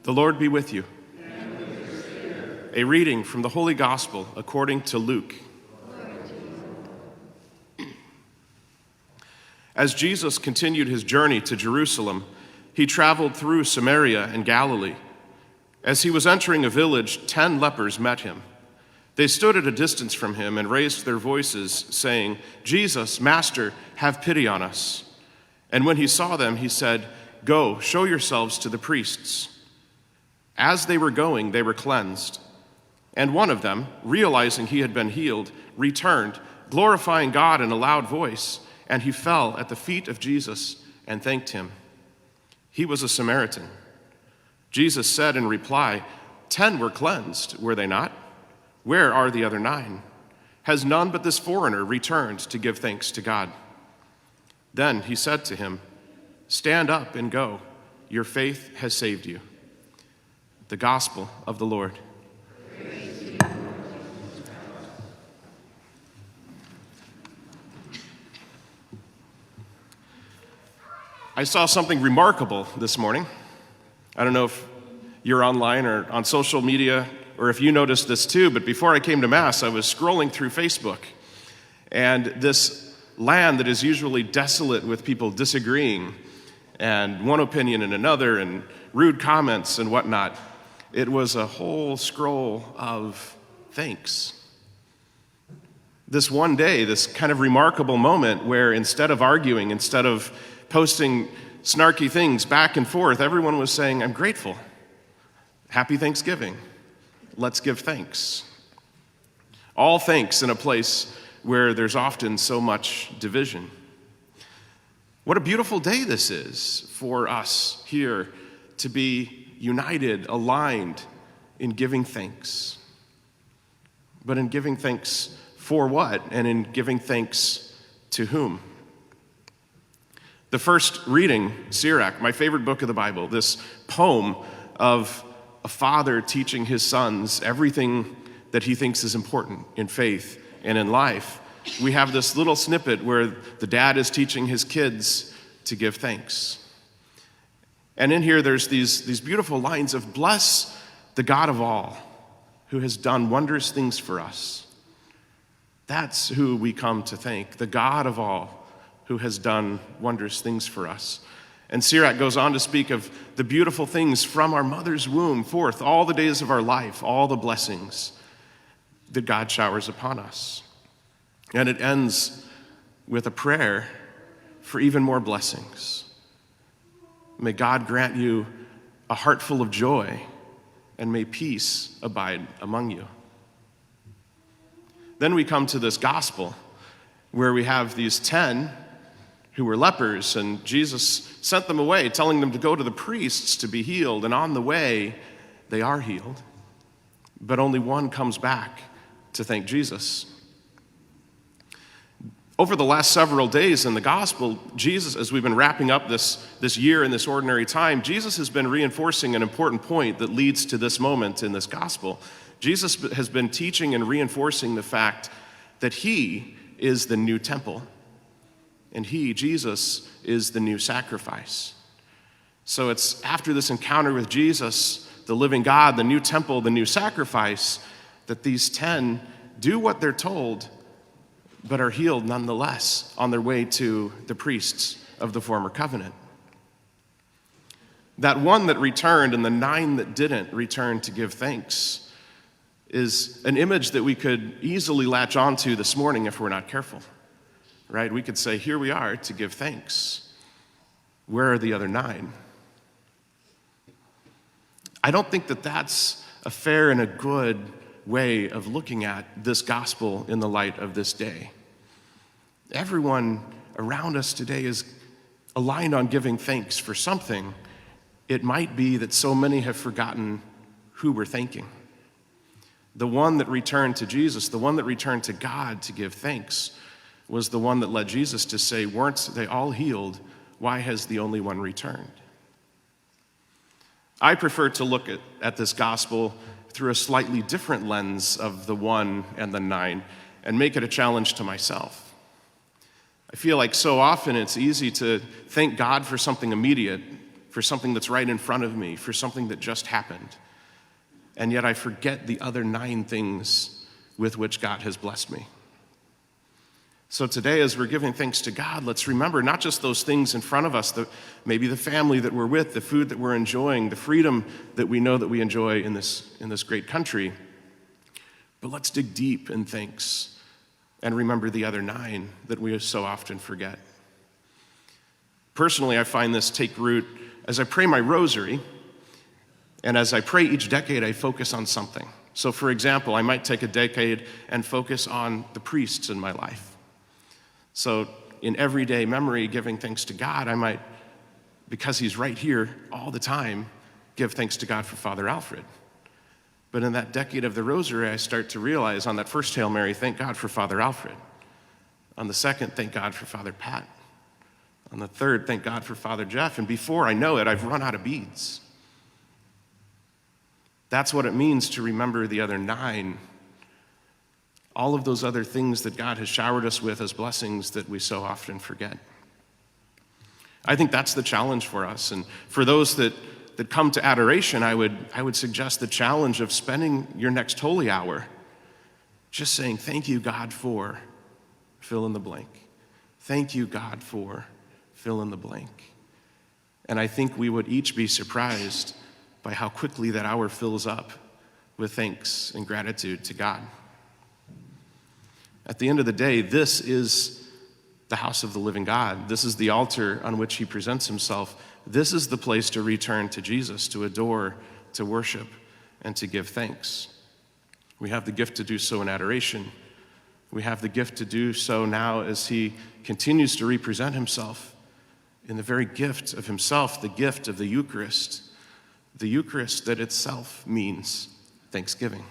The Lord be with you. And with your spirit. A reading from the Holy Gospel according to Luke. As Jesus continued his journey to Jerusalem, he traveled through Samaria and Galilee. As he was entering a village, 10 lepers met him. They stood at a distance from him and raised their voices, saying, "Jesus, Master, have pity on us." And when he saw them, he said, "Go, show yourselves to the priests." As they were going, they were cleansed. And one of them, realizing he had been healed, returned, glorifying God in a loud voice, and he fell at the feet of Jesus and thanked him. He was a Samaritan. Jesus said in reply, 10 were cleansed, were they not? Where are the other 9? Has none but this foreigner returned to give thanks to God? Then he said to him, "Stand up and go. Your faith has saved you." The Gospel of the Lord. Praise to you, Lord Jesus Christ. I saw something remarkable this morning. I don't know if you're online or on social media or if you noticed this too, but before I came to Mass, I was scrolling through Facebook, and this land that is usually desolate with people disagreeing and one opinion and another and rude comments and whatnot, it was a whole scroll of thanks. This one day, this kind of remarkable moment where instead of arguing, instead of posting snarky things back and forth, everyone was saying, "I'm grateful. Happy Thanksgiving. Let's give thanks." All thanks in a place where there's often so much division. What a beautiful day this is for us here to be united, aligned in giving thanks. But in giving thanks for what? And in giving thanks to whom? The first reading, Sirach, my favorite book of the Bible, this poem of a father teaching his sons everything that he thinks is important in faith and in life. We have this little snippet where the dad is teaching his kids to give thanks. And in here, there's these beautiful lines of, "Bless the God of all, who has done wondrous things for us." That's who we come to thank, the God of all, who has done wondrous things for us. And Sirach goes on to speak of the beautiful things from our mother's womb forth, all the days of our life, all the blessings that God showers upon us. And it ends with a prayer for even more blessings. May God grant you a heart full of joy, and may peace abide among you. Then we come to this gospel where we have these 10 who were lepers, and Jesus sent them away, telling them to go to the priests to be healed. And on the way, they are healed. But only one comes back to thank Jesus. Over the last several days in the gospel, Jesus, as we've been wrapping up this year in this ordinary time, Jesus has been reinforcing an important point that leads to this moment in this gospel. Jesus has been teaching and reinforcing the fact that he is the new temple, and he, Jesus, is the new sacrifice. So it's after this encounter with Jesus, the living God, the new temple, the new sacrifice, that these 10 do what they're told, but are healed nonetheless on their way to the priests of the former covenant. That one that returned and the 9 that didn't return to give thanks is an image that we could easily latch onto this morning if we're not careful, right? We could say, here we are to give thanks. Where are the other 9? I don't think that that's a fair and a good way of looking at this gospel in the light of this day. Everyone around us today is aligned on giving thanks for something. It might be that so many have forgotten who we're thanking. The one that returned to Jesus, the one that returned to God to give thanks, was the one that led Jesus to say, "Weren't they all healed? Why has the only one returned?" I prefer to look at this gospel through a slightly different lens of the 1 and the 9 and make it a challenge to myself. I feel like so often it's easy to thank God for something immediate, for something that's right in front of me, for something that just happened. And yet I forget the other 9 things with which God has blessed me. So today, as we're giving thanks to God, let's remember not just those things in front of us, maybe the family that we're with, the food that we're enjoying, the freedom that we know that we enjoy in this great country, but let's dig deep in thanks and remember the other 9 that we so often forget. Personally, I find this take root as I pray my rosary, and as I pray each decade, I focus on something. So for example, I might take a decade and focus on the priests in my life. So in everyday memory, giving thanks to God, I might, because he's right here all the time, give thanks to God for Father Alfred. But in that decade of the rosary, I start to realize on that first Hail Mary, thank God for Father Alfred. On the second, thank God for Father Pat. On the third, thank God for Father Jeff. And before I know it, I've run out of beads. That's what it means to remember the other 9. All of those other things that God has showered us with as blessings that we so often forget. I think that's the challenge for us. And for those that come to adoration, I would suggest the challenge of spending your next holy hour just saying, thank you, God, for fill in the blank. Thank you, God, for fill in the blank. And I think we would each be surprised by how quickly that hour fills up with thanks and gratitude to God. At the end of the day, this is the house of the living God. This is the altar on which he presents himself. This is the place to return to Jesus, to adore, to worship, and to give thanks. We have the gift to do so in adoration. We have the gift to do so now as he continues to represent himself in the very gift of himself, the gift of the Eucharist that itself means thanksgiving.